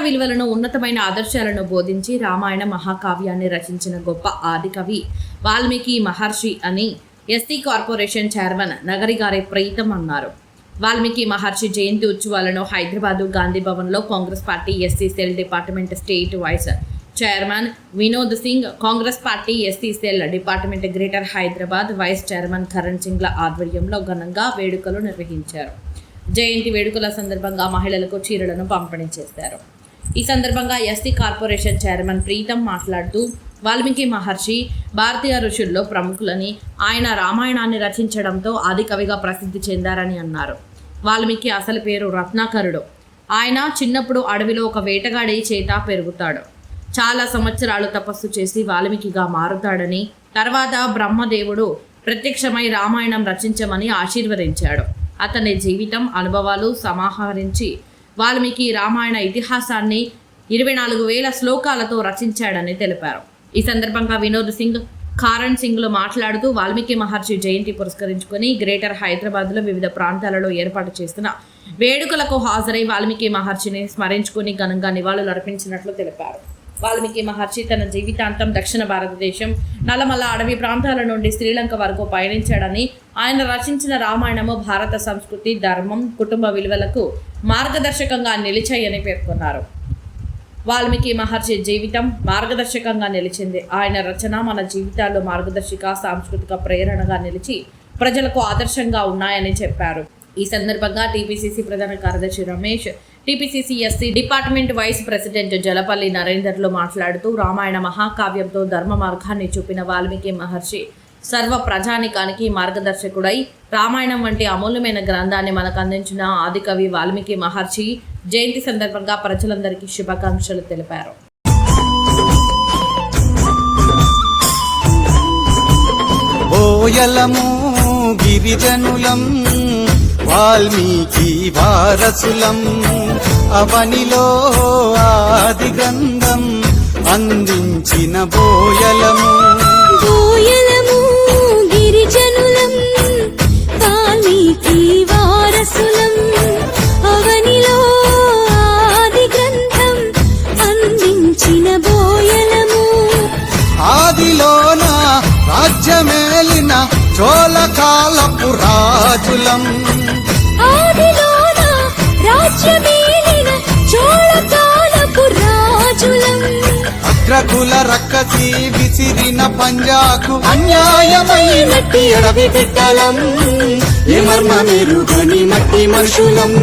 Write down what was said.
విలువలను ఉన్నతమైన ఆదర్శాలను బోధించి రామాయణ మహాకావ్యాన్ని రచించిన గొప్ప ఆదికవి వాల్మీకి మహర్షి అని ఎస్టీ కార్పొరేషన్ చైర్మన్ నగరి గారి ప్రీతం అన్నారు. వాల్మీకి మహర్షి జయంతి ఉత్సవాలను హైదరాబాదు గాంధీ భవన్లో Congress party SC cell department state vice chairman Vinod Singh, Congress party SC cell department greater Hyderabad vice chairman Karan సింగ్ల ఆధ్వర్యంలో ఘనంగా వేడుకలు నిర్వహించారు. జయంతి వేడుకల సందర్భంగా మహిళలకు చీరలను పంపిణీ చేశారు. ఈ సందర్భంగా ఎస్టీ కార్పొరేషన్ చైర్మన్ ప్రీతం మాట్లాడుతూ వాల్మీకి మహర్షి భారతీయ ఋషుల్లో ప్రముఖులని, ఆయన రామాయణాన్ని రచించడంతో ఆది కవిగా ప్రసిద్ధి చెందారని అన్నారు. వాల్మీకి అసలు పేరు రత్నాకరుడు. ఆయన చిన్నప్పుడు అడవిలో ఒక వేటగాడి చేత పెరుగుతాడు. చాలా సంవత్సరాలు తపస్సు చేసి వాల్మీకిగా మారుతాడని, తర్వాత బ్రహ్మదేవుడు ప్రత్యక్షమై రామాయణం రచించమని ఆశీర్వదించాడు. అతని జీవితం, అనుభవాలు సమాహరించి వాల్మీకి రామాయణ ఇతిహాసాన్ని 24,000 శ్లోకాలతో రచించాడని తెలిపారు. ఈ సందర్భంగా వినోద్ సింగ్, కరణ్ సింగ్లు మాట్లాడుతూ వాల్మీకి మహర్షి జయంతి పురస్కరించుకొని గ్రేటర్ హైదరాబాద్లో వివిధ ప్రాంతాలలో ఏర్పాటు చేస్తున్న వేడుకలకు హాజరై వాల్మీకి మహర్షిని స్మరించుకుని ఘనంగా నివాళులు అర్పించినట్లు తెలిపారు. వాల్మీకి మహర్షి తన జీవితాంతం దక్షిణ భారతదేశం, నల్లమల్ల అడవి ప్రాంతాల నుండి శ్రీలంక వరకు పయనించాడని, ఆయన రచించిన రామాయణము భారత సంస్కృతి, ధర్మం, కుటుంబ విలువలకు మార్గదర్శకంగా నిలిచాయని పేర్కొన్నారు. వాల్మీకి మహర్షి జీవితం మార్గదర్శకంగా నిలిచింది. ఆయన రచన మన జీవితాల్లో మార్గదర్శక, సాంస్కృతిక ప్రేరణగా నిలిచి ప్రజలకు ఆదర్శంగా ఉన్నాయని చెప్పారు. ఈ సందర్భంగా టీపీసీసీ ప్రధాన కార్యదర్శి Ramesh, TPCC SC department vice president Jalapalli నరేందర్లు మాట్లాడుతూ రామాయణ మహాకావ్యంతో ధర్మ మార్గాన్ని చూపిన వాల్మీకి మహర్షి సర్వ ప్రజానికానికి మార్గదర్శకుడై రామాయణం వంటి అమూల్యమైన గ్రంథాన్ని మనకు అందించిన ఆదికవి వాల్మీకి మహర్షి జయంతి సందర్భంగా ప్రజలందరికీ శుభాకాంక్షలు తెలిపారు. గిరిజనులం వాల్మీకి వారసులం, అవనిలో ఆది గ్రంథం అందించిన బోయలము. గిరిజనులం వాల్మీకి వారసులం, అవనిలో ఆది గ్రంథం అందించిన బోయలము. ఆదిలోన రాజ్యమేలిన చోళకాలపు రాజులం, ఆదిలోన రాజ్యమేలిన చోళకాలపు రాజులం. అగ్రకుల రక్కసి విసిరిన పంజాకు అన్యాయమైనట్టి అడవి బిడ్డలం, ఏ మర్మ మెరుగని మట్టి మనుషులం.